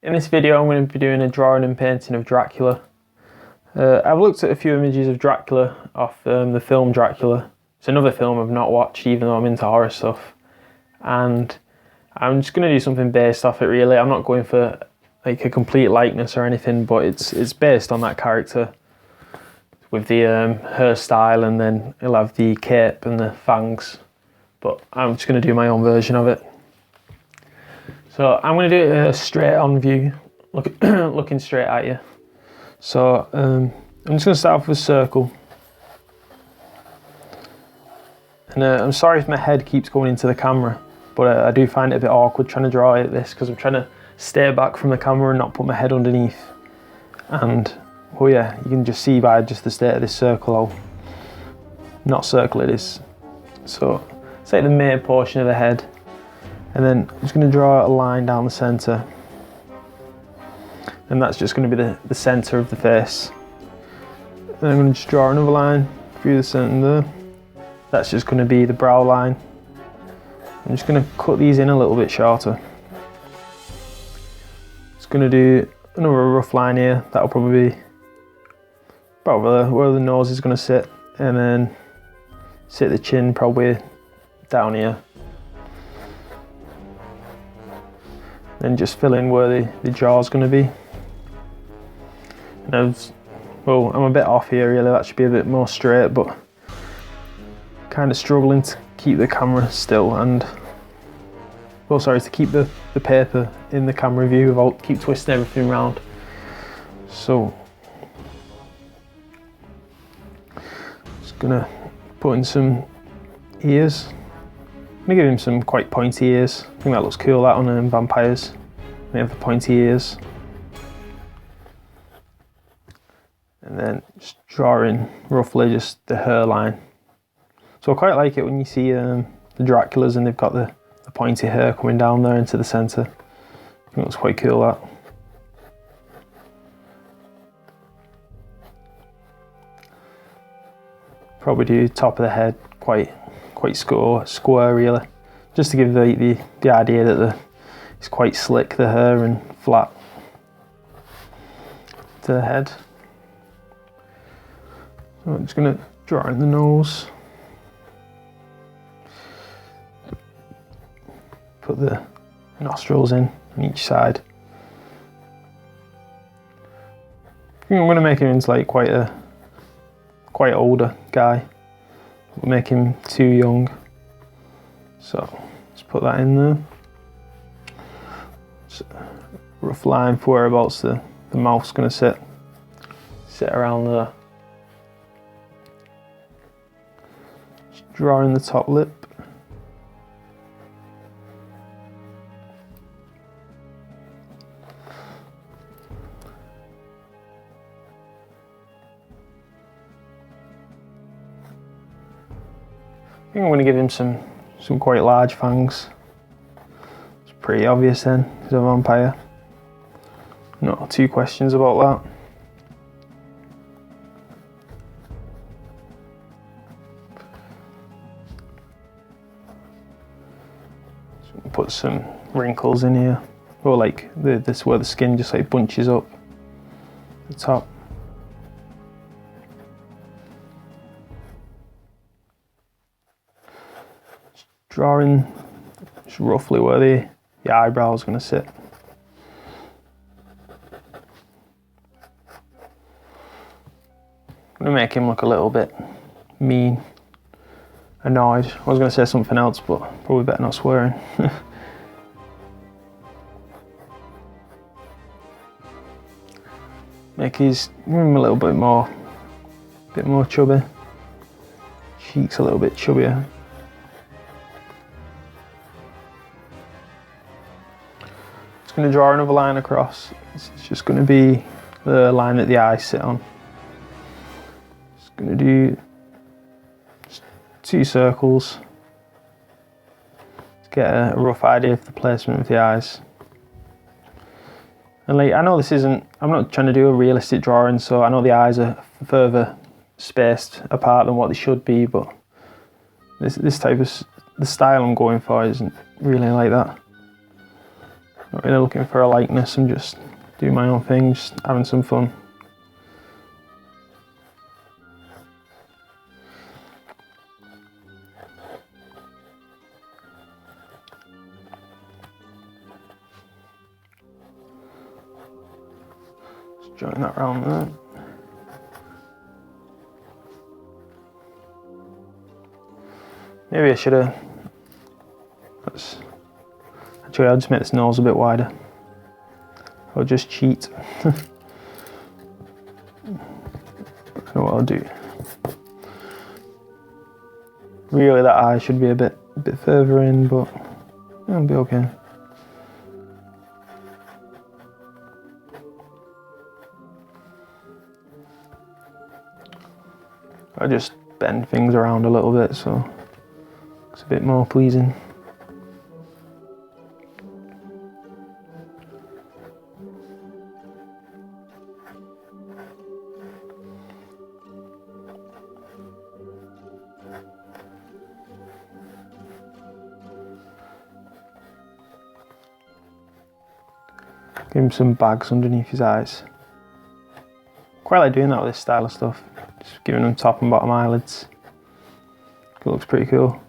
In this video I'm going to be doing a drawing and painting of Dracula. I've looked at a few images of Dracula off the film Dracula. It's another film I've not watched even though I'm into horror stuff. And I'm just going to do something based off it really. I'm not going for like a complete likeness or anything, but it's based on that character with the hairstyle, and then it'll have the cape and the fangs. But I'm just going to do my own version of it. So I'm going to do a straight on view, looking straight at you. So I'm just going to start off with a circle. And I'm sorry if my head keeps going into the camera, but I do find it a bit awkward trying to draw like this because I'm trying to stay back from the camera and not put my head underneath. And oh yeah, you can just see by just the state of this circle how not circle it is. So it's like the main portion of the head. And then I'm just going to draw a line down the centre. And that's just going to be the centre of the face. And I'm going to just draw another line through the centre there. That's just going to be the brow line. I'm just going to cut these in a little bit shorter. Just going to do another rough line here. That'll probably be about where the nose is going to sit. And then sit the chin probably down here. Then just fill in where the jaw's going to be. And well, I'm a bit off here really, that should be a bit more straight, but kind of struggling to keep the camera still and, well sorry, to keep the paper in the camera view without keep twisting everything around. So, just gonna put in some ears. I'm gonna give him some quite pointy ears. I think that looks cool, that on vampires. They have the pointy ears. And then just draw in roughly just the hairline. So I quite like it when you see the Draculas and they've got the pointy hair coming down there into the centre. I think it looks quite cool, that. Probably do top of the head quite square really, just to give the idea that it's quite slick, the hair, and flat to the head. So I'm just going to draw in the nose, put the nostrils in on each side. I think I'm going to make him into like quite older guy. We'll make him too young. So let's put that in there. Just a rough line for whereabouts the mouth's going to sit around there. Just draw in the top lip. I think I'm going to give him some quite large fangs. It's pretty obvious then, he's a vampire. Not two questions about that. So put some wrinkles in here, or like this where the skin just like bunches up the top. Drawing just roughly where the eyebrow is going to sit. I'm going to make him look a little bit mean, annoyed. I was going to say something else, but probably better not swearing. Make him a little bit more chubby. Cheeks a little bit chubbier. Going to draw another line across. It's just going to be the line that the eyes sit on. Just going to do two circles to get a rough idea of the placement of the eyes. And like, I know this isn't, I'm not trying to do a realistic drawing, so I know the eyes are further spaced apart than what they should be, but this type of, the style I'm going for isn't really like that. Not really looking for a likeness, I'm just doing my own thing, just having some fun. Just join that round there. Maybe I should have. Actually, I'll just make this nose a bit wider. I'll just cheat. I know what I'll do. Really, that eye should be a bit further in, but it'll be okay. I just bend things around a little bit so it's a bit more pleasing. Give him some bags underneath his eyes. Quite like doing that with this style of stuff. Just giving them top and bottom eyelids. It looks pretty cool.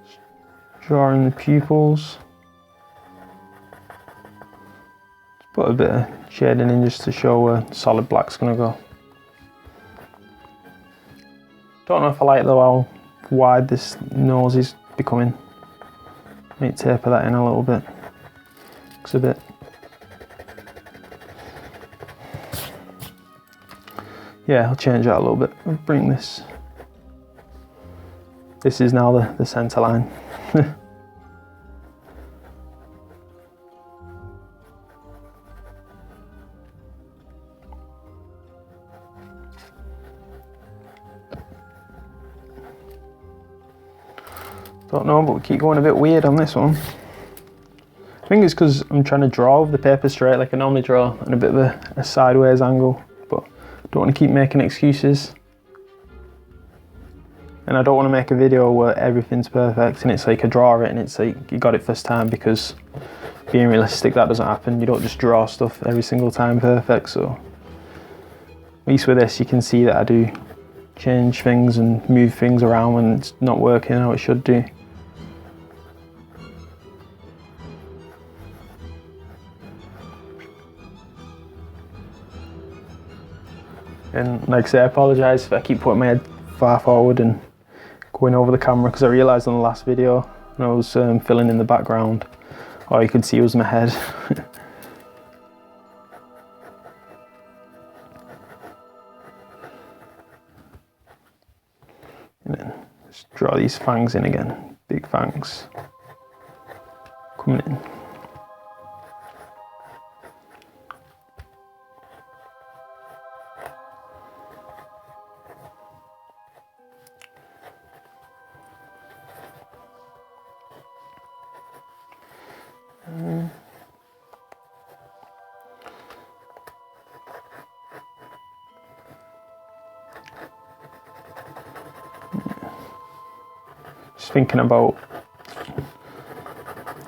Just drawing the pupils. Just put a bit of shading in just to show where solid black's gonna go. Don't know if I like though how wide this nose is becoming. Might taper that in a little bit. Looks a bit. Yeah, I'll change that a little bit. I'll bring this. This is now the centre line. Don't know, but we keep going a bit weird on this one. I think it's because I'm trying to draw with the paper straight like I normally draw, and a bit of a sideways angle, but I don't want to keep making excuses. And I don't want to make a video where everything's perfect and it's like I draw it and it's like you got it first time, because being realistic, that doesn't happen. You don't just draw stuff every single time perfect. So at least with this you can see that I do change things and move things around when it's not working how it should do. And like I say, I apologise if I keep putting my head far forward and going over the camera, because I realised on the last video when I was filling in the background, all you could see was my head. And then just draw these fangs in again, big fangs coming in. Just thinking about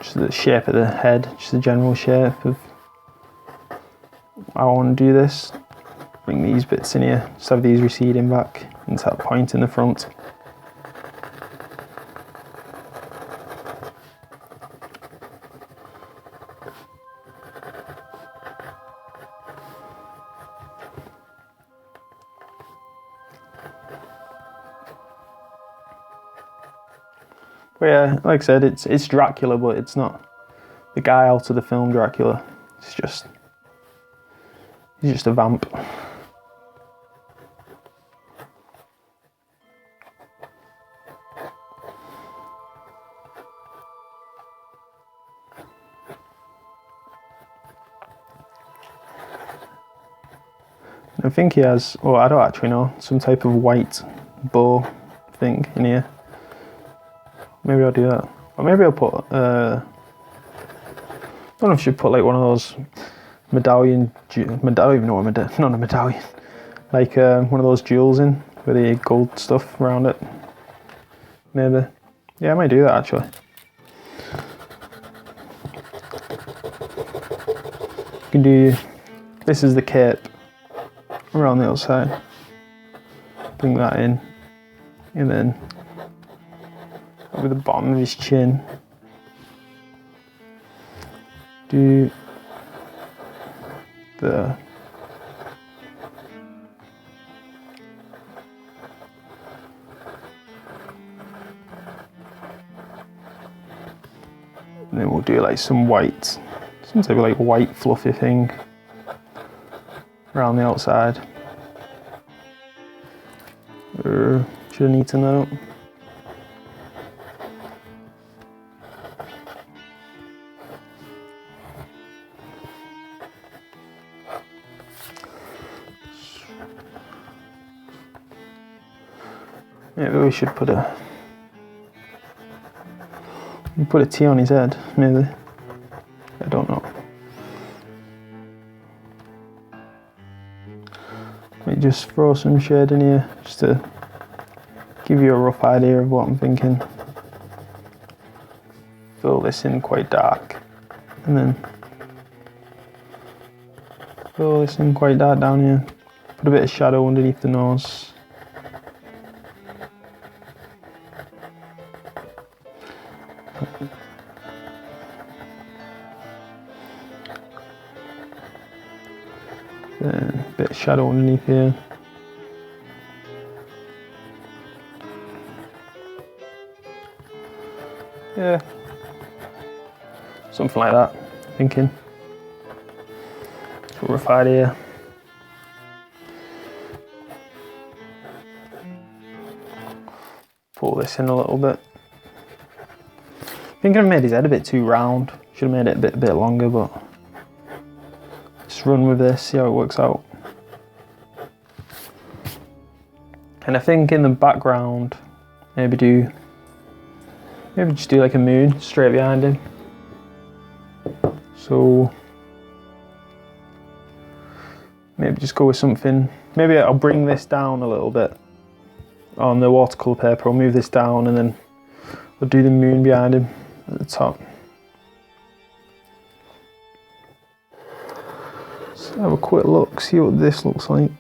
just the shape of the head, just the general shape of how I want to do this. Bring these bits in here, just have these receding back into that point in the front. But yeah, like I said, it's Dracula, but it's not the guy out of the film Dracula. He's just a vamp. I think he has, well, I don't actually know, some type of white bow thing in here. Maybe I'll do that. Or maybe I'll put, I don't know if I should put like one of those medallion, I don't even know what not a medallion, like one of those jewels in with the gold stuff around it. Maybe. Yeah, I might do that actually. can do, this is the cape around the outside. Bring that in, and then over the bottom of his chin. Do the and then we'll do like some white, some type of like white fluffy thing around the outside. Should have neatened that up. Maybe we should put a T on his head, maybe. I don't know. Maybe just throw some shade in here just to give you a rough idea of what I'm thinking. Fill this in quite dark, and then fill this in quite dark down here. Put a bit of shadow underneath the nose. Then a bit of shadow underneath here. Yeah, something like that, thinking. It's a rough idea. Pull this in a little bit. I think I've made his head a bit too round. Should have made it a bit longer, but just run with this, see how it works out. And I think in the background, maybe just do like a moon straight behind him. So maybe just go with something. Maybe I'll bring this down a little bit on the watercolour paper. I'll move this down and then I'll do the moon behind him at the top. So have a quick look, see what this looks like.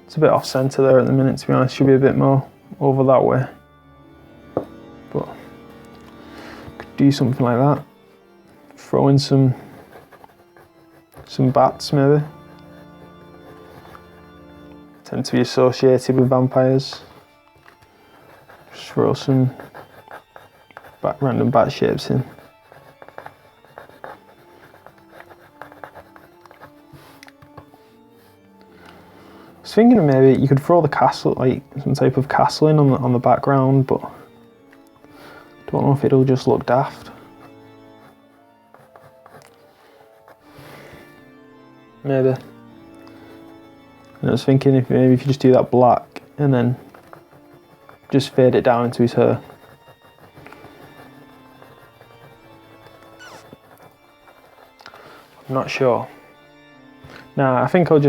It's a bit off centre there at the minute, to be honest. Should be a bit more over that way. But could do something like that. Throw in some bats maybe. Tend to be associated with vampires. Just throw some random bat shapes in. I was thinking maybe you could throw the castle, like some type of castle in on the background, but I don't know if it'll just look daft. Maybe. And I was thinking if you just do that black and then just fade it down into his hair. I'm not sure. Nah, I think I'll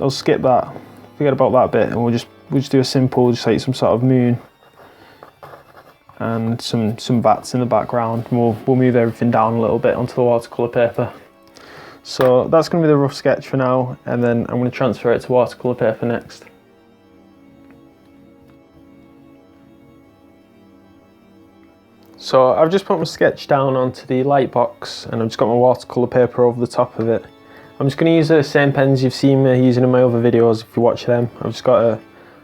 skip that. Forget about that bit, and we'll just do a simple, just like some sort of moon and some bats in the background. And we'll move everything down a little bit onto the watercolour paper. So that's going to be the rough sketch for now, and then I'm going to transfer it to watercolour paper next. So I've just put my sketch down onto the light box, and I've just got my watercolour paper over the top of it. I'm just going to use the same pens you've seen me using in my other videos if you watch them. I've just got a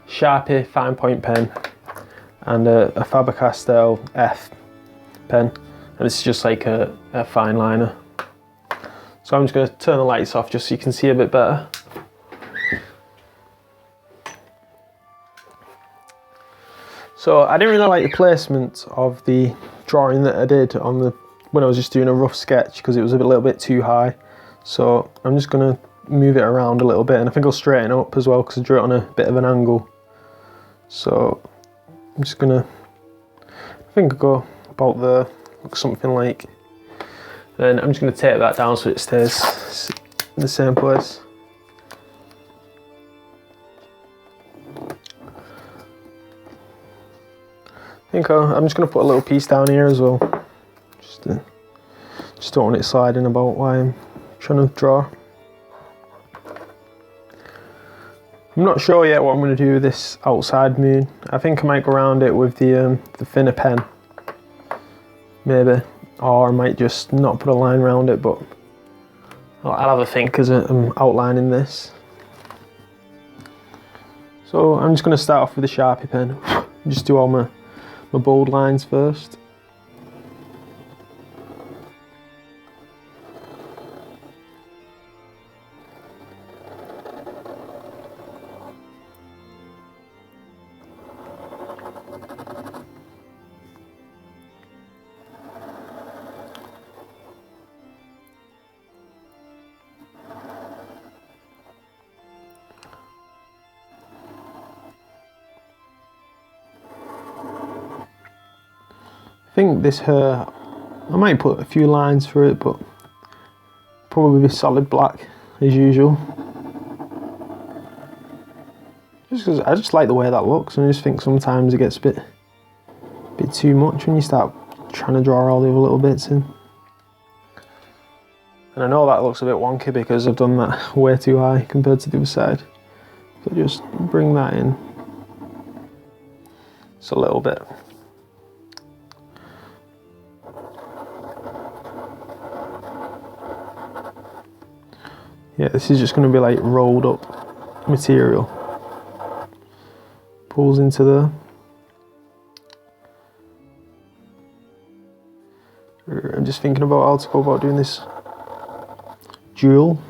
Sharpie fine point pen and a Faber-Castell F pen, and this is just like a fine liner. So I'm just going to turn the lights off just so you can see a bit better. So I didn't really like the placement of the drawing that I did when I was just doing a rough sketch, because it was a little bit too high. So I'm just going to move it around a little bit, and I think I'll straighten up as well because I drew it on a bit of an angle. So I'm just going to, I think I'll go about there, look something like. Then I'm just going to tape that down so it stays in the same place. I think I'm just going to put a little piece down here as well, just to Just don't want it sliding about while I'm trying to draw. I'm not sure yet what I'm going to do with this outside moon. I think I might go around it with the thinner pen, maybe, or I might just not put a line around it, but I'll have a think as I'm outlining this. So I'm just going to start off with a Sharpie pen, just do all my bold lines first. I think this hair, I might put a few lines through it, but probably be solid black as usual. Just because I just like the way that looks, and I just think sometimes it gets a bit too much when you start trying to draw all the other little bits in. And I know that looks a bit wonky because I've done that way too high compared to the other side. So just bring that in just a little bit. Yeah, this is just going to be like rolled up material. Pulls into there. I'm just thinking about how to go about doing this jewel.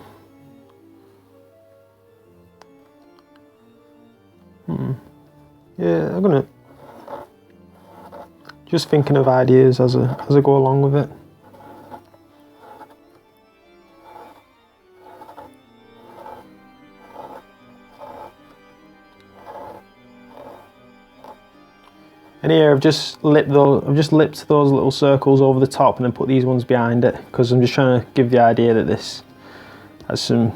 Yeah, I'm gonna just thinking of ideas as I go along with it. And here I've just lipped those little circles over the top and then put these ones behind it, because I'm just trying to give the idea that this has some,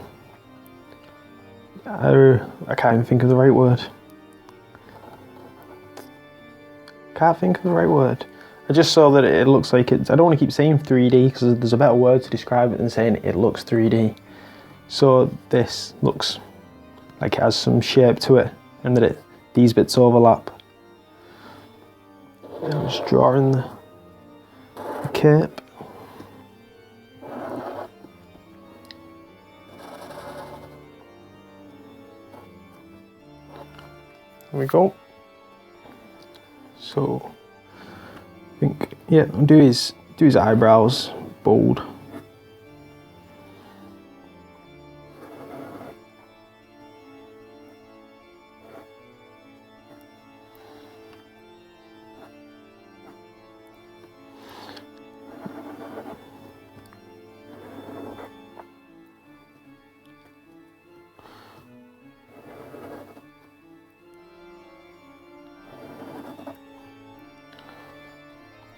I can't even think of the right word. I just saw that it looks like it's, I don't want to keep saying 3D because there's a better word to describe it than saying it looks 3D. So this looks like it has some shape to it and that these bits overlap. I'm just drawing the cape. There we go. So I think, yeah, I'll do his eyebrows bold.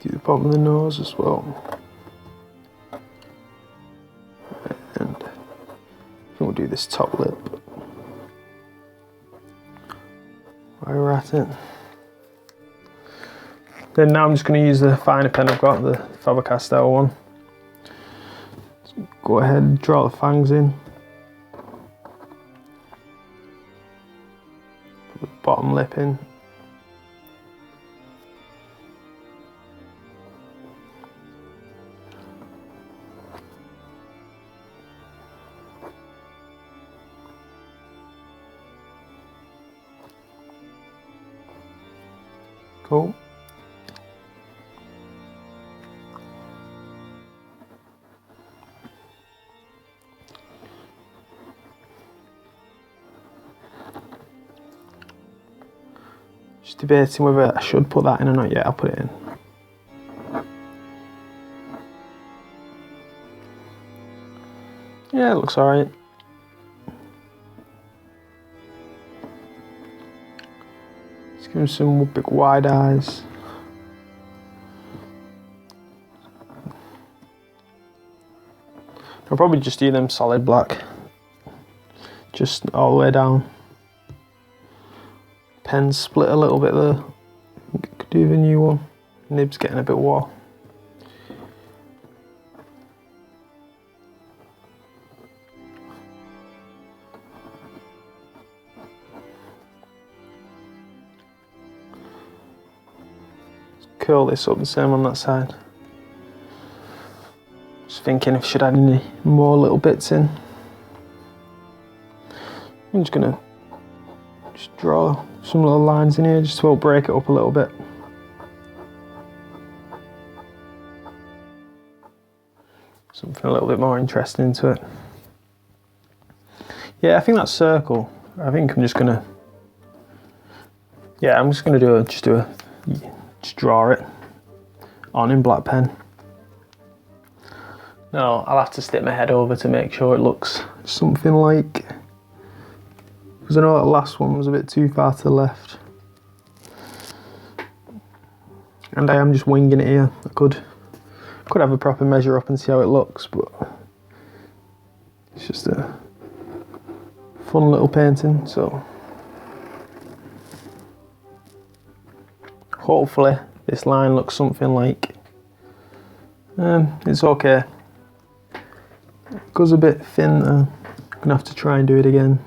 Do the bottom of the nose as well. And I think we'll do this top lip while we're at it. Then now I'm just going to use the finer pen I've got, the Arcadia Song one. So go ahead and draw the fangs in. Put the bottom lip in. Cool. Just debating whether I should put that in or not yet. I'll put it in. Yeah, it looks alright. Give him some big wide eyes. I'll probably just do them solid black. Just all the way down. Pen split a little bit there. Could do the new one. Nib's getting a bit wore. curl this up the same on that side. Just thinking if I should add any more little bits in. I'm just gonna draw some little lines in here just to help break it up a little bit. Something a little bit more interesting into it. Yeah, I think that circle, I think I'm just gonna, yeah, I'm just gonna just draw it on in black pen. No, I'll have to stick my head over to make sure it looks something like, because I know that last one was a bit too far to the left. And I am just winging it here. I could have a proper measure up and see how it looks, but it's just a fun little painting, so hopefully this line looks something like, it's okay. It goes a bit thin though. I'm gonna have to try and do it again.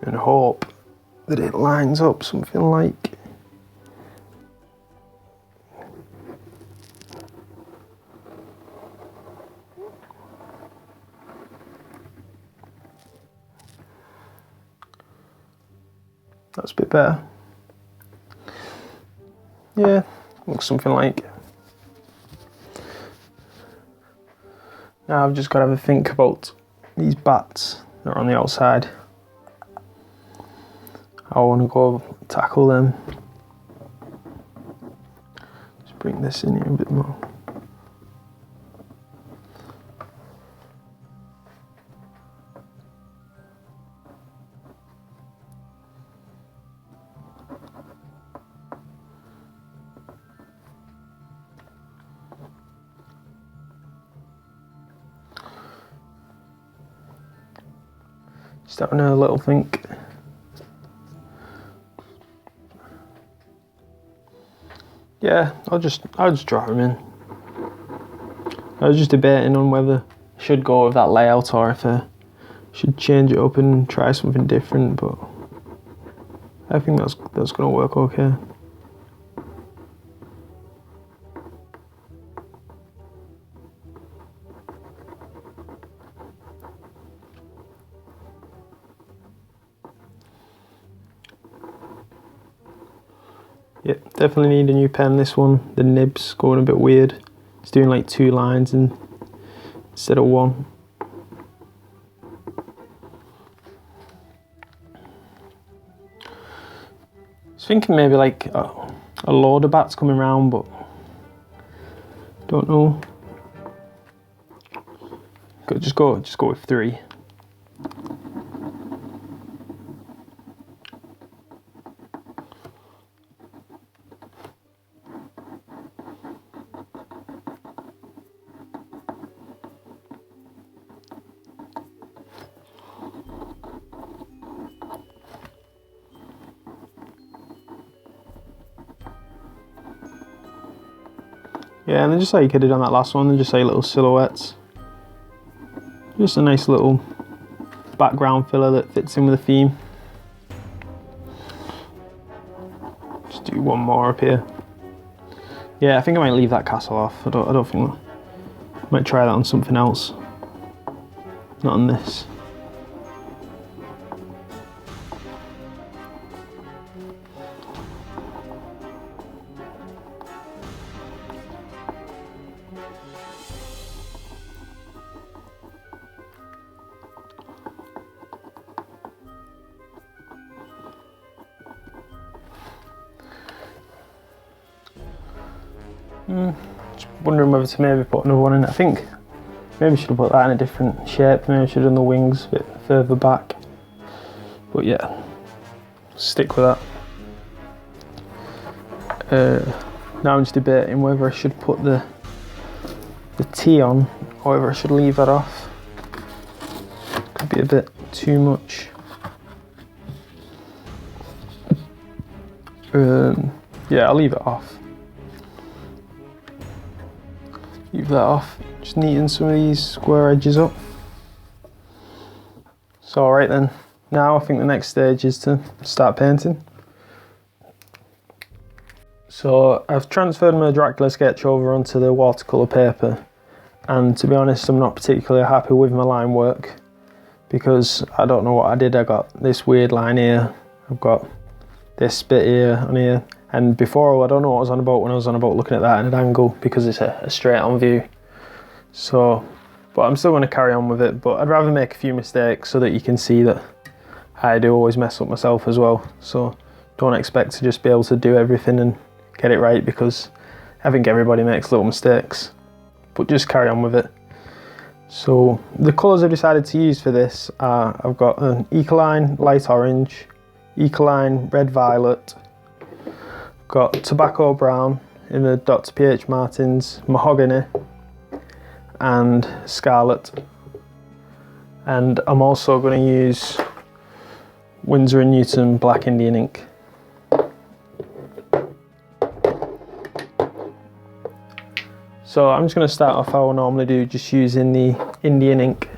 And hope that it lines up something like, that's a bit better. Yeah, looks something like. Now I've just got to have a think about these bats that are on the outside. I want to go tackle them. Just bring this in here a bit more. Just having a little think. Yeah, I'll just draw them in. I was just debating on whether I should go with that layout or if I should change it up and try something different, but I think that's gonna work okay. Yep, definitely need a new pen. This one, the nib's going a bit weird. It's doing like 2 lines instead of 1. I was thinking maybe like a load of bats coming around, but don't know. Just go with 3. Yeah, and then just like I did on that last one, then just say little silhouettes. Just a nice little background filler that fits in with the theme. Just do one more up here. Yeah, I think I might leave that castle off. I don't think I might try that on something else. Not on this. Just wondering whether to maybe put another one in. I think maybe I should have put that in a different shape. Maybe I should have done the wings a bit further back. But yeah, stick with that. Now I'm just debating whether I should put the T on or whether I should leave that off. Could be a bit too much. Yeah, I'll leave it off. Leave that off. Just neaten some of these square edges up. It's alright then. Now I think the next stage is to start painting. So I've transferred my Dracula sketch over onto the watercolour paper, and to be honest I'm not particularly happy with my line work because I don't know what I did. I got this weird line here, I've got this bit here and here, and before I don't know what I was on about when I was on about looking at that at an angle because it's a straight on view. So, but I'm still going to carry on with it, but I'd rather make a few mistakes so that you can see that I do always mess up myself as well. So don't expect to just be able to do everything and get it right, because I think everybody makes little mistakes, but just carry on with it. So the colours I've decided to use for this are, I've got an Ecoline light orange, Ecoline red violet, got tobacco brown in the Dr. P.H. Martin's mahogany, and scarlet. And I'm also going to use Winsor & Newton black Indian ink. So I'm just going to start off how I normally do, just using the Indian ink.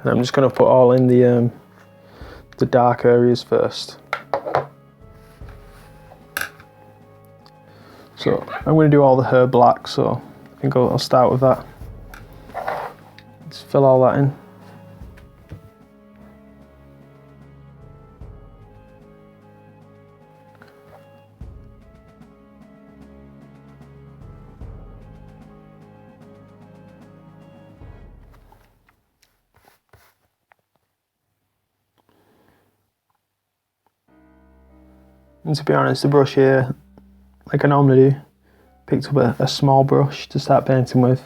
And I'm just going to put all in the dark areas first. So I'm going to do all the hair black, so I think I'll start with that. Let's fill all that in. And to be honest, the brush here, like I normally do, picked up a small brush to start painting with.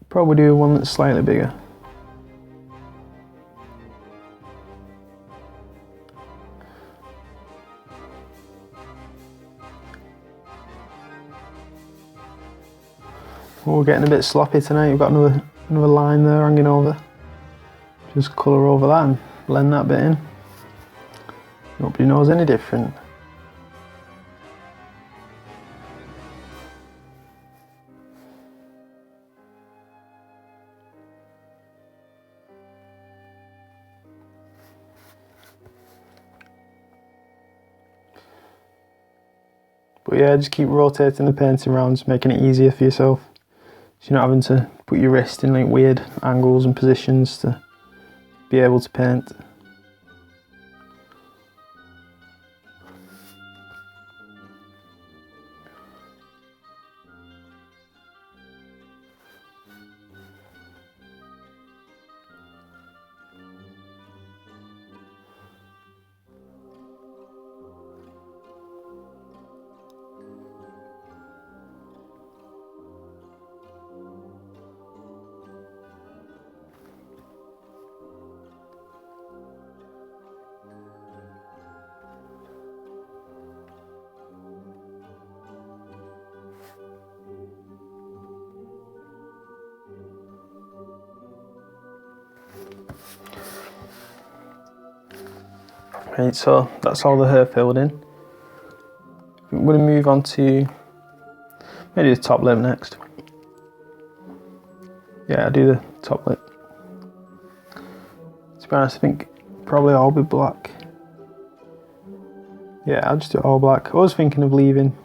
Probably do one that's slightly bigger. Oh, we're getting a bit sloppy tonight. We've got another line there hanging over. Just colour over that and blend that bit in. Nobody knows any different. But yeah, just keep rotating the painting around, just making it easier for yourself. So you're not having to put your wrist in like weird angles and positions to be able to paint. Right, so that's all the hair filled in. I'm going to move on to maybe the top lip next. Yeah, I'll do the top lip. To be honest, I think probably all be black. Yeah, I'll just do it all black. I was thinking of leaving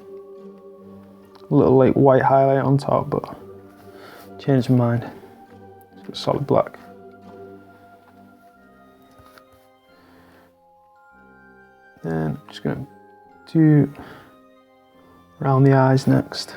a little like white highlight on top, but changed my mind. Just solid black. Then I'm just going to do around the eyes next.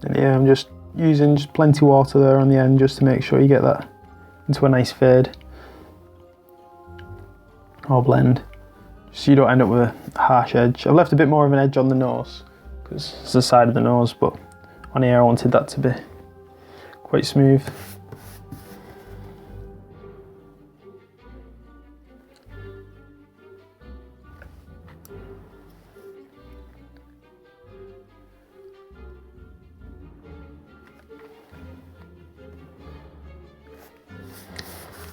And yeah, I'm just using plenty of water there on the end just to make sure you get that into a nice fade or blend. so you don't end up with a harsh edge. I've left a bit more of an edge on the nose because it's the side of the nose, but on here I wanted that to be quite smooth.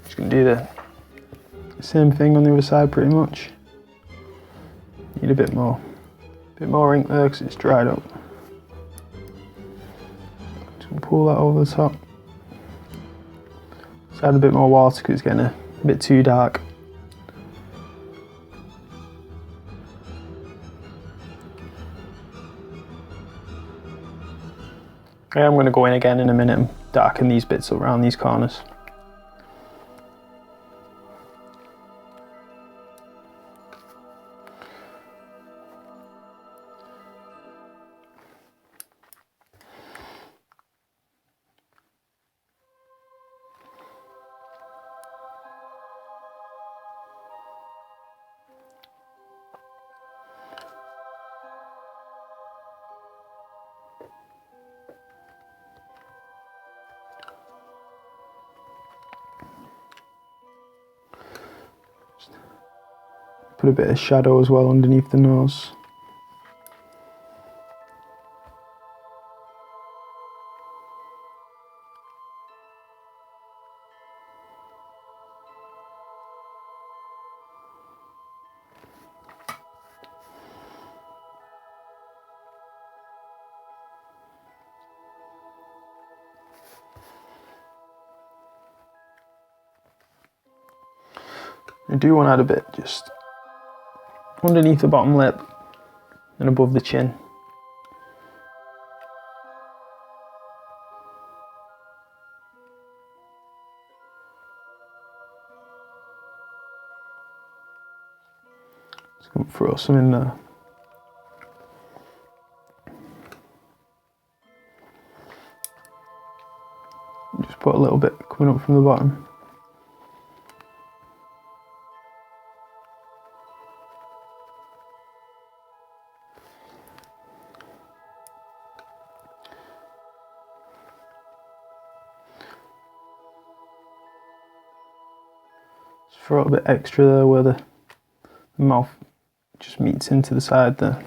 Just gonna do the same thing on the other side pretty much. Need a bit more ink there because it's dried up. Just gonna pull that over the top. Just add a bit more water because it's getting a bit too dark. Okay, I'm going to go in again in a minute and darken these bits around these corners. Put a bit of shadow as well underneath the nose. I do want to add a bit just underneath the bottom lip and above the chin. Just gonna throw some in there. Just put a little bit coming up from the bottom. Throw a bit extra there where the mouth just meets into the side there.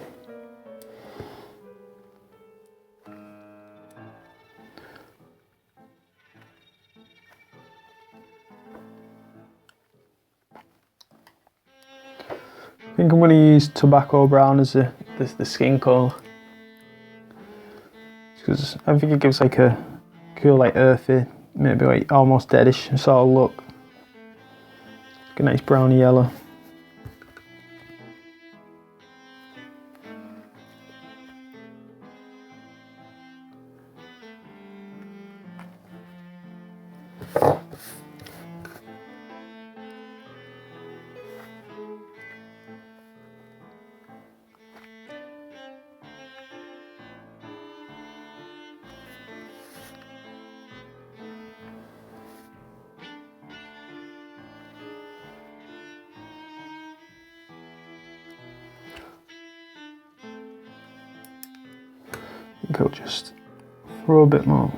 I think I'm going to use tobacco brown as the skin colour, because I think it gives like a cool, like earthy, maybe like almost deadish sort of look. Like a nice browny yellow. I think I'll just throw a bit more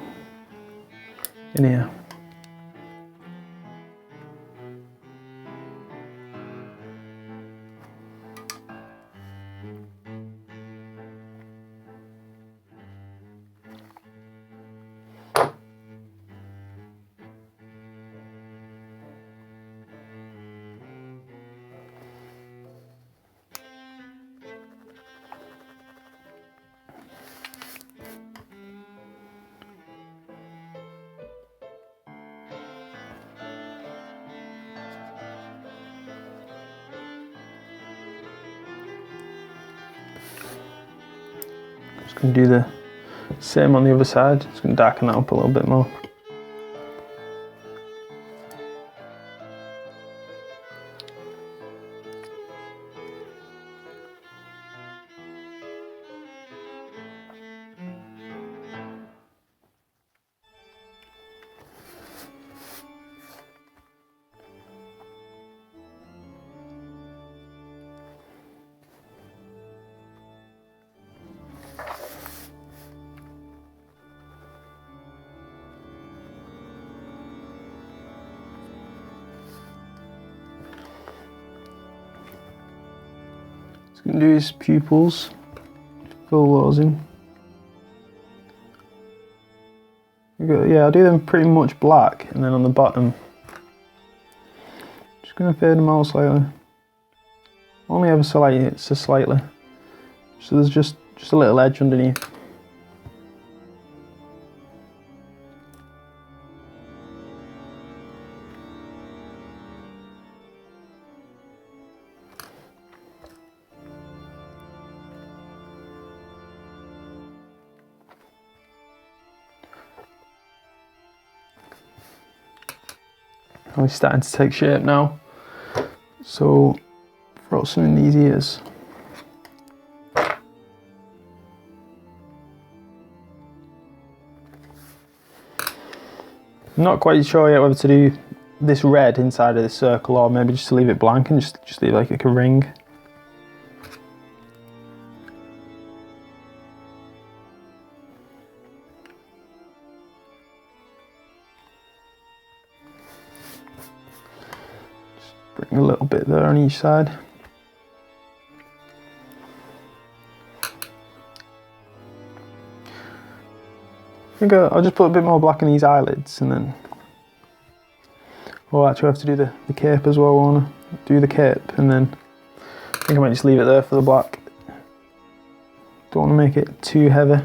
in here. Just going to do the same on the other side. Just going to darken that up a little bit more. gonna do his pupils, fill those in. Yeah, I'll do them pretty much black, and then on the bottom, just gonna fade them out slightly. Only ever so slightly. So there's just a little edge underneath. He's starting to take shape now. So throw some in these ears. I'm not quite sure yet whether to do this red inside of this circle or maybe just to leave it blank and just leave like a ring. Bring a little bit there on each side. I think I'll just put a bit more black in these eyelids and then... Oh, actually I have to do the cape as well. I want to do the cape and then I think I might just leave it there for the black. Don't want to make it too heavy.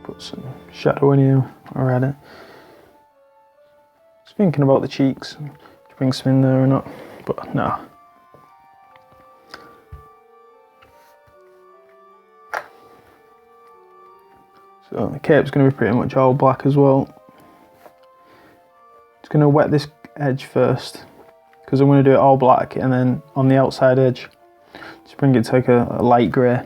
Put some shadow in here already. Just thinking about the cheeks, to bring some in there or not, but no. So the cape's going to be pretty much all black as well. Just going to wet this edge first, because I'm going to do it all black, and then on the outside edge, just bring it to like a light grey.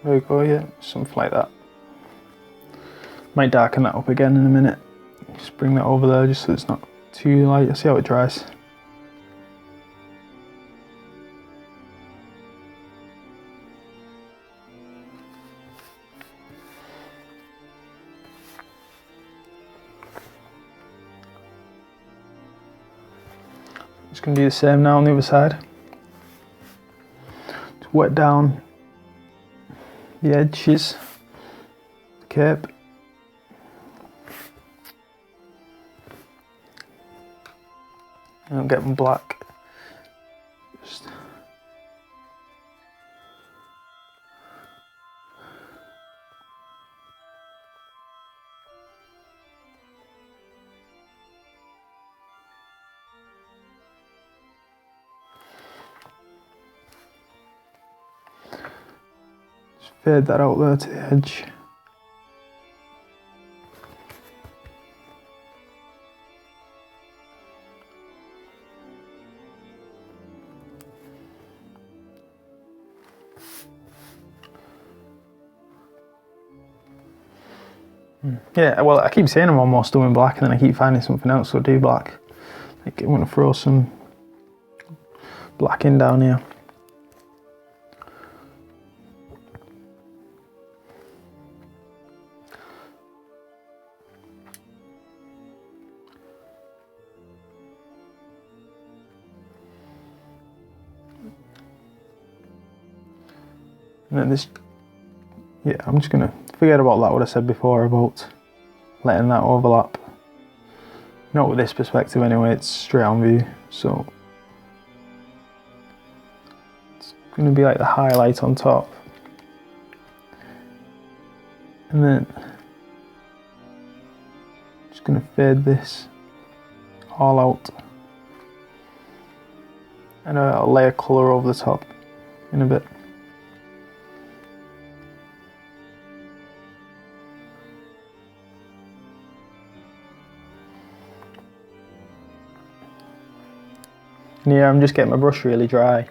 There we go, yeah, something like that. Might darken that up again in a minute. Just bring that over there just so it's not too light. I'll see how it dries. Just going to do the same now on the other side. Just wet down the edges, the cape. And I'll get them black. Just fade that out there to the edge. Yeah, well, I keep saying I'm almost doing black and then I keep finding something else to do black. Like I want to throw some black in down here. And then this, yeah, I'm just gonna forget about that, what I said before about letting that overlap. Not with this perspective anyway, it's straight on view, so it's gonna be like the highlight on top. And then Just going to fade this all out. And I'll lay a colour over the top in a bit. And here I'm just getting my brush really dry.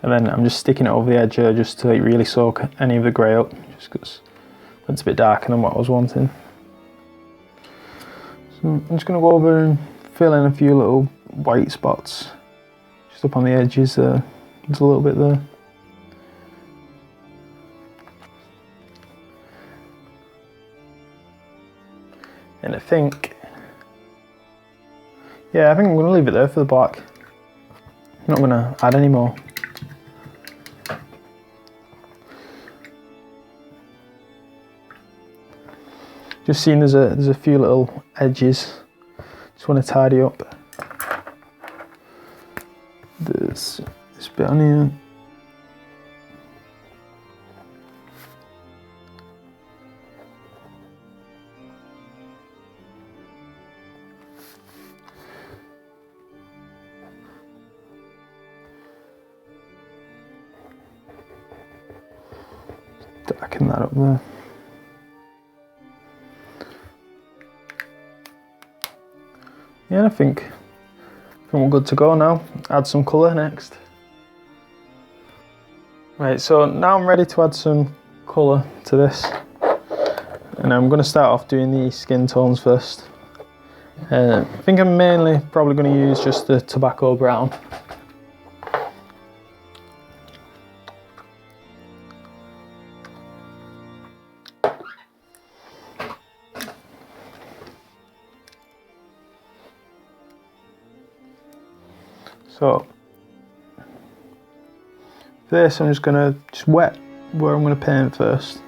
And then I'm just sticking it over the edge here just to really soak any of the grey up, just because it's a bit darker than what I was wanting. So I'm just going to go over and fill in a few little white spots just up on the edges there. There's a little bit there. And I think I'm going to leave it there for the black. I'm not going to add any more. Just seeing there's a few little edges. Just want to tidy up. There's this bit on here. Darken that up there. Yeah, I think we're good to go now. Add some colour next. Right, so now I'm ready to add some colour to this. And I'm going to start off doing the skin tones first. I think I'm mainly probably going to use just the tobacco brown. So for this I'm just going to wet where I'm going to paint first.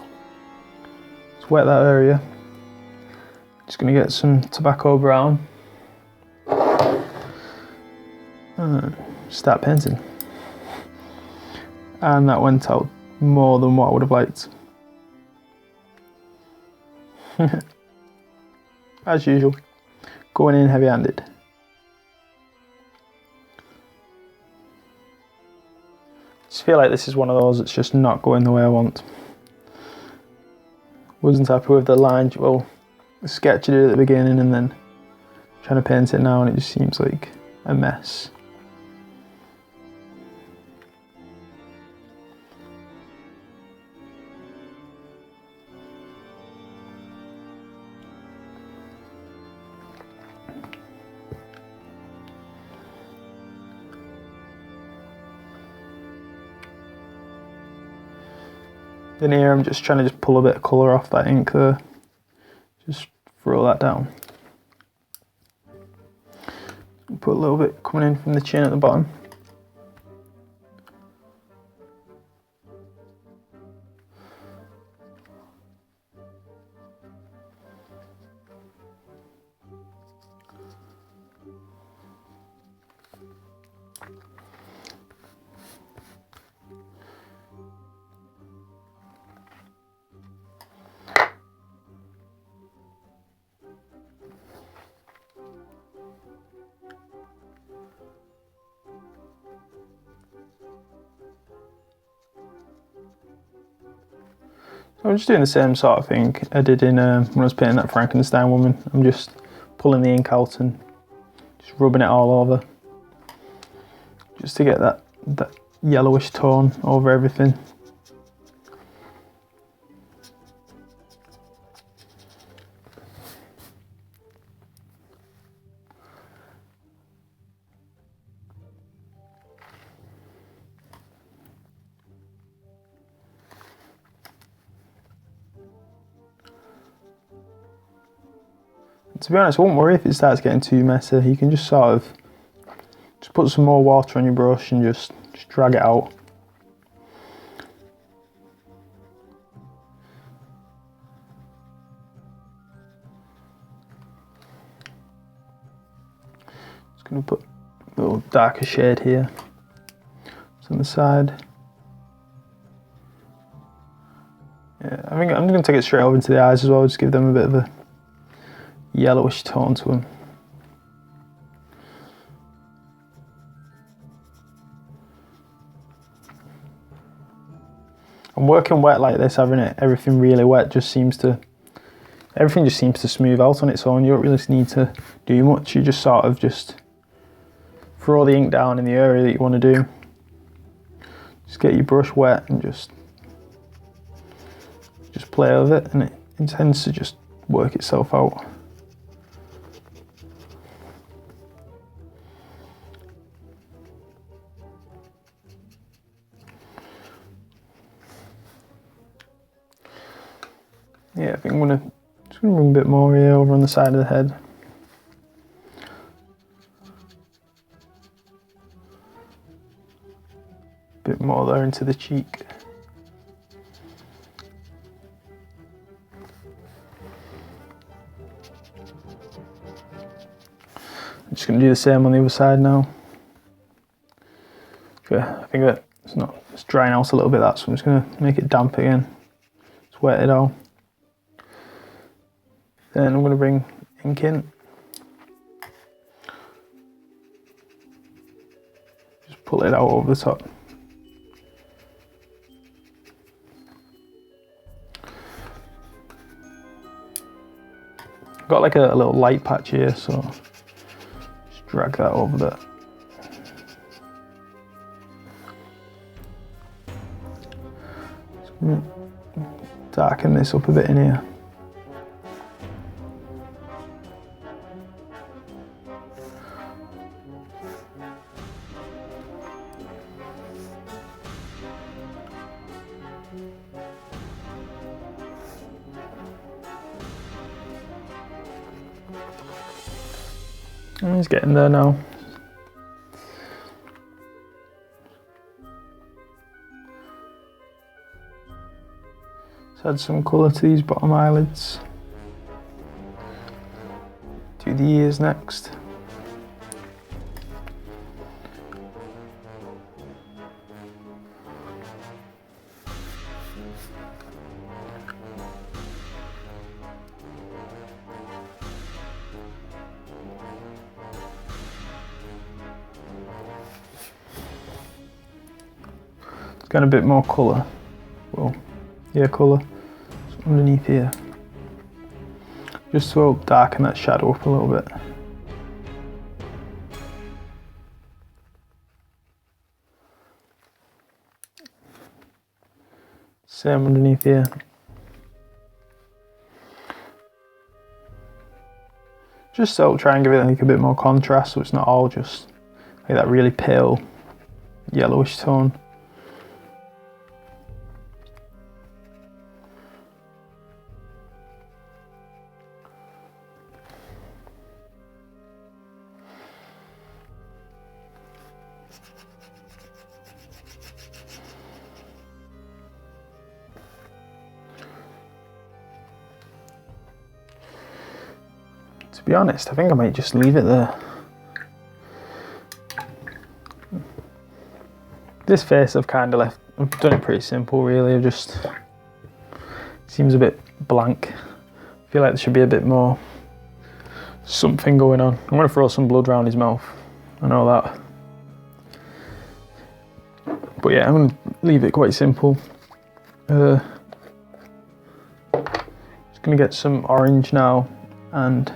Just wet that area. Just going to get some tobacco brown. And start painting. And that went out more than what I would have liked. As usual, going in heavy-handed. I just feel like this is one of those that's just not going the way I want. Wasn't happy with the line, well, the sketch I did at the beginning and then trying to paint it now and it just seems like a mess. Then here I'm just trying to pull a bit of colour off that ink there. Just throw that down. Put a little bit coming in from the chin at the bottom. So I'm just doing the same sort of thing I did in when I was painting that Frankenstein woman. I'm just pulling the ink out and just rubbing it all over, just to get that yellowish tone over everything. To be honest, I won't worry if it starts getting too messy. You can just sort of just put some more water on your brush and just drag it out. Just going to put a little darker shade here. It's on the side. Yeah, I think I'm going to take it straight over into the eyes as well, just give them a bit of a yellowish tone to them. And working wet like this, having everything really wet everything just seems to smooth out on its own. You don't really need to do much. You just sort of just throw the ink down in the area that you want to do. Just get your brush wet and just play with it, and it tends to just work itself out. Yeah, I think I'm just gonna bring a bit more here over on the side of the head. Bit more there into the cheek. I'm just going to do the same on the other side now. I think that it's drying out a little bit, so I'm just going to make it damp again. Just wet it out. Then I'm going to bring ink in. Just pull it out over the top. Got like a little light patch here, so just drag that over there. Darken this up a bit in here. He's getting there now. Let's add some colour to these bottom eyelids. Do the ears next. Got a bit more colour. Well, yeah, colour underneath here. Just to help darken that shadow up a little bit. Same underneath here. Just to try and give it like a bit more contrast, so it's not all just like that really pale yellowish tone. To be honest, I think I might just leave it there. This face I've done it pretty simple really. Seems a bit blank. I feel like there should be a bit more something going on. I'm gonna throw some blood around his mouth. I know that. But yeah, I'm gonna leave it quite simple. Just gonna get some orange now, and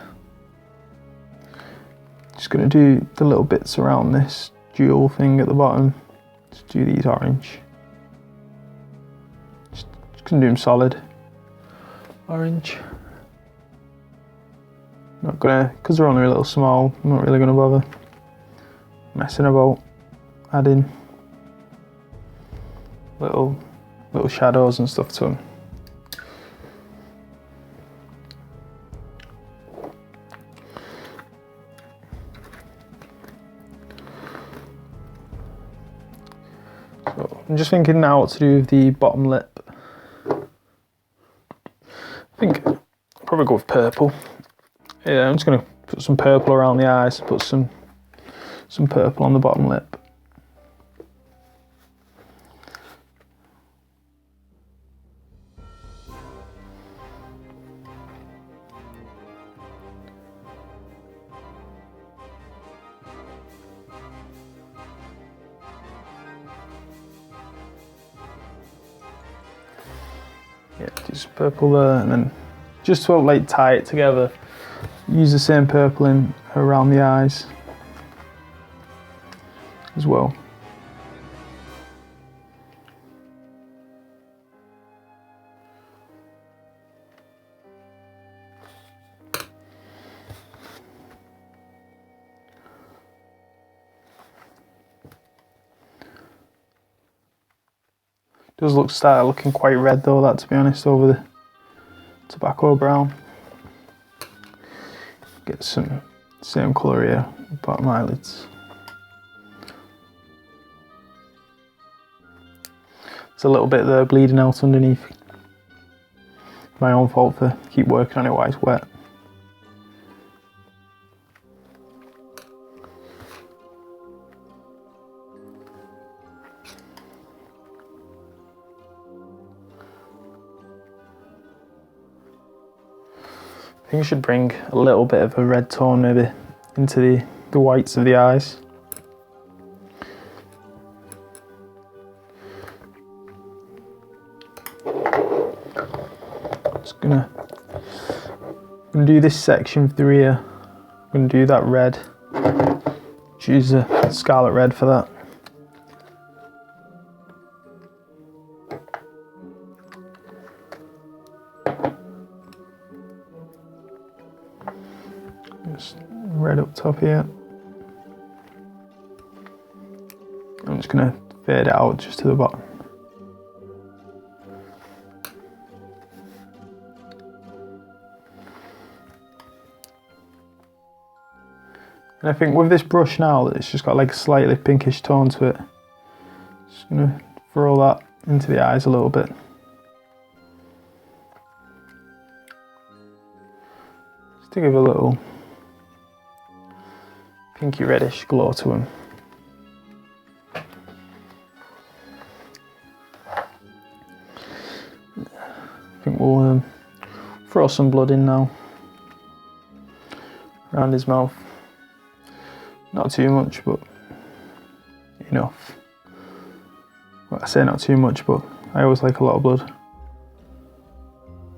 just going to do the little bits around this jewel thing at the bottom. Just do these orange. Just going to do them solid orange. Not gonna, because they're only a little small, I'm not really going to bother messing about adding little shadows and stuff to them. I'm just thinking now what to do with the bottom lip. I think I'll probably go with purple. Yeah, I'm just going to put some purple around the eyes, put some purple on the bottom lip. Yeah, just purple there, and then just to like tie it together, use the same purple in around the eyes as well. Does start looking quite red though, that, to be honest, over the tobacco brown. Get some same colour here, bottom eyelids. It's a little bit there bleeding out underneath. My own fault for keep working on it while it's wet. I think you should bring a little bit of a red tone maybe into the whites of the eyes. Just gonna do this section through here. I'm gonna do that red. Choose the scarlet red for that. Just red up top here. I'm just gonna fade it out just to the bottom. And I think with this brush now, that it's just got like a slightly pinkish tone to it. Just gonna throw that into the eyes a little bit. Just to give a little pinky reddish glow to them. I think we'll throw some blood in now around his mouth. Not too much, but enough. Well, I say not too much, but I always like a lot of blood.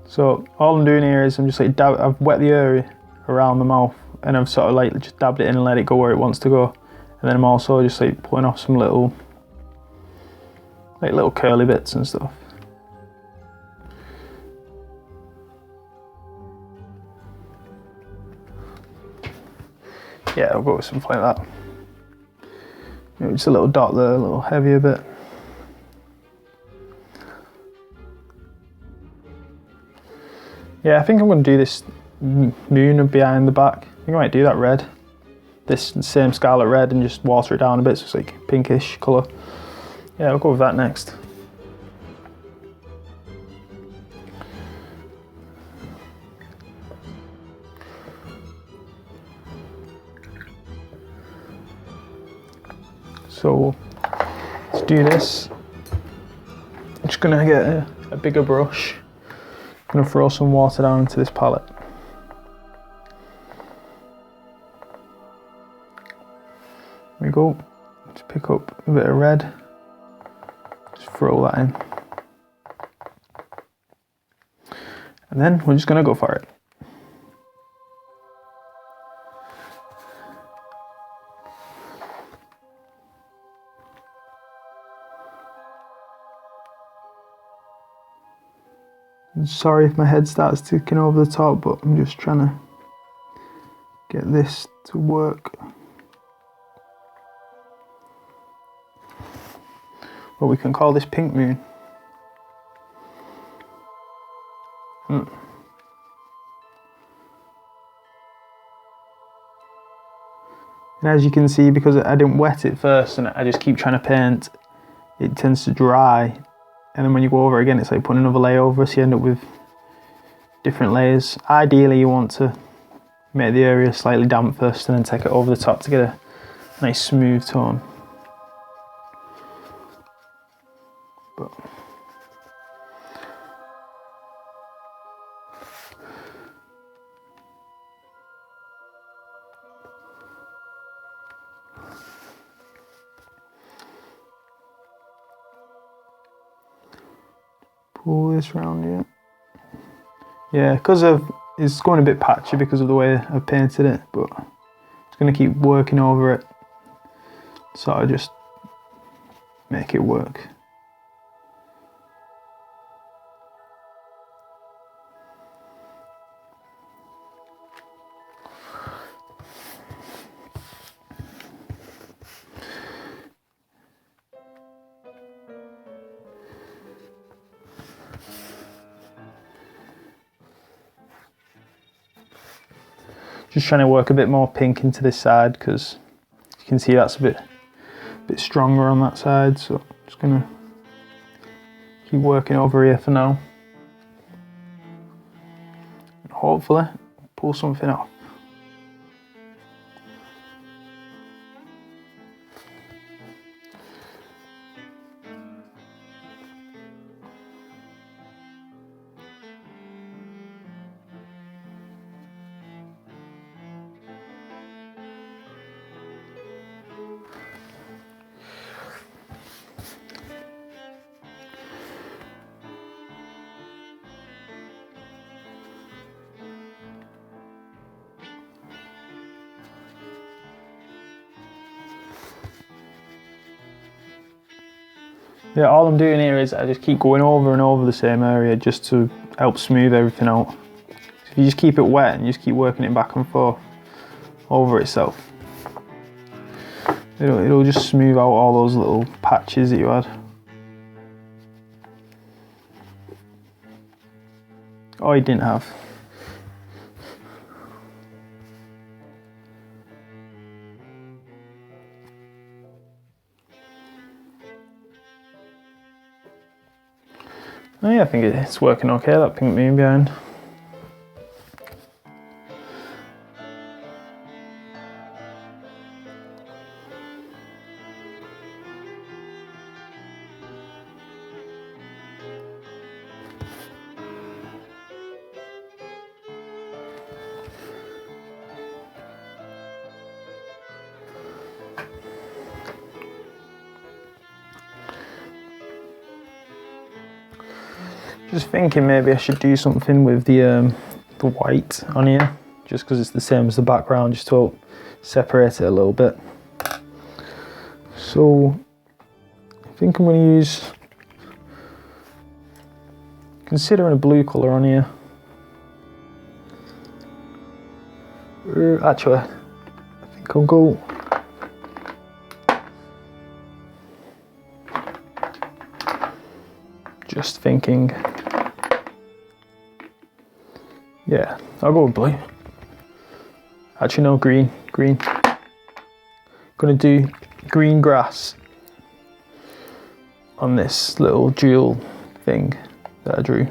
So all I'm doing here is I'm just like I've wet the area around the mouth, and I've sort of like just dabbed it in and let it go where it wants to go. And then I'm also just like pulling off some little curly bits and stuff. Yeah, I'll go with something like that. Maybe just a little dot there, a little heavier bit. Yeah, I think I'm going to do this moon behind the back. I think I might do that red. This same scarlet red, and just water it down a bit so it's like pinkish colour. Yeah, I'll go with that next. So let's do this. I'm just gonna get a bigger brush. I'm gonna throw some water down into this palette. There we go. Just pick up a bit of red. Just throw that in. And then we're just gonna go for it. I'm sorry if my head starts ticking over the top, but I'm just trying to get this to work. Well, we can call this Pink Moon. And as you can see, because I didn't wet it first and I just keep trying to paint, it tends to dry. And then when you go over again, it's like putting another layer over, so you end up with different layers. Ideally, you want to make the area slightly damp first and then take it over the top to get a nice smooth tone. But pull this round here. Yeah, because it's going a bit patchy because of the way I've painted it, but it's going to keep working over it, so I just make it work. Just trying to work a bit more pink into this side because you can see that's a bit stronger on that side, so just gonna keep working over here for now. And hopefully pull something off. Yeah, all I'm doing here is I just keep going over and over the same area just to help smooth everything out. So if you just keep it wet and you just keep working it back and forth over itself, it'll just smooth out all those little patches that you had. Oh, you didn't have. Oh yeah, I think it's working okay, that pink moon behind. Just thinking maybe I should do something with the white on here, just because it's the same as the background, just to help separate it a little bit. So I think I'm going to use, considering a blue colour on here. Actually, I think I'll go just thinking. Yeah, I'll go with blue. Actually no, green. Gonna do green grass on this little jewel thing that I drew.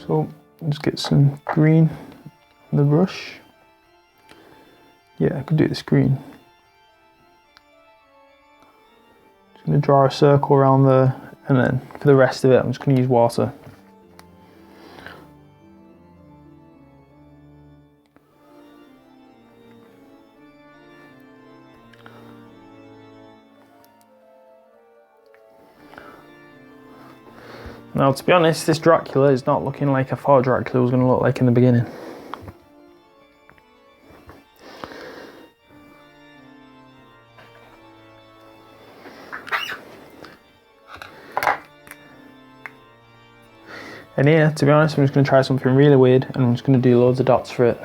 So just get some green on the brush. Yeah, I could do this green. Just going to draw a circle around there, and then for the rest of it I'm just going to use water. Now, to be honest, this Dracula is not looking like I thought Dracula was going to look like in the beginning. And here, to be honest, I'm just going to try something really weird, and I'm just going to do loads of dots for it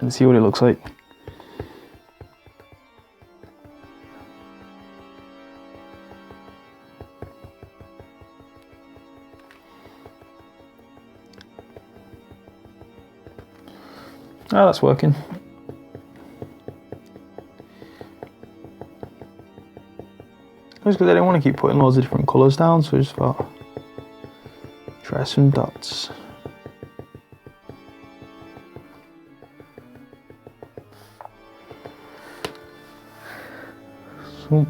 and see what it looks like. Oh, that's working. Just because I didn't want to keep putting loads of different colours down, so I just thought, try some dots. So,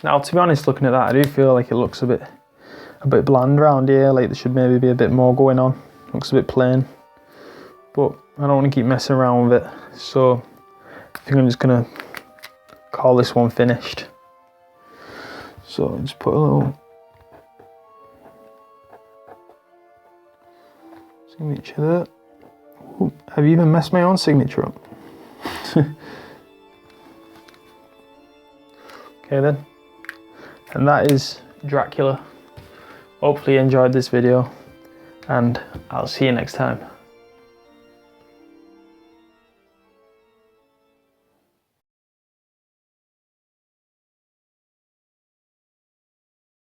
now, to be honest, looking at that, I do feel like it looks a bit a bit bland around here, like there should maybe be a bit more going on. Looks a bit plain, but I don't want to keep messing around with it, so I think I'm just gonna call this one finished. So just put a little signature there. Ooh, have you even messed my own signature up? Okay then, and that is Dracula. Hopefully you enjoyed this video, and I'll see you next time.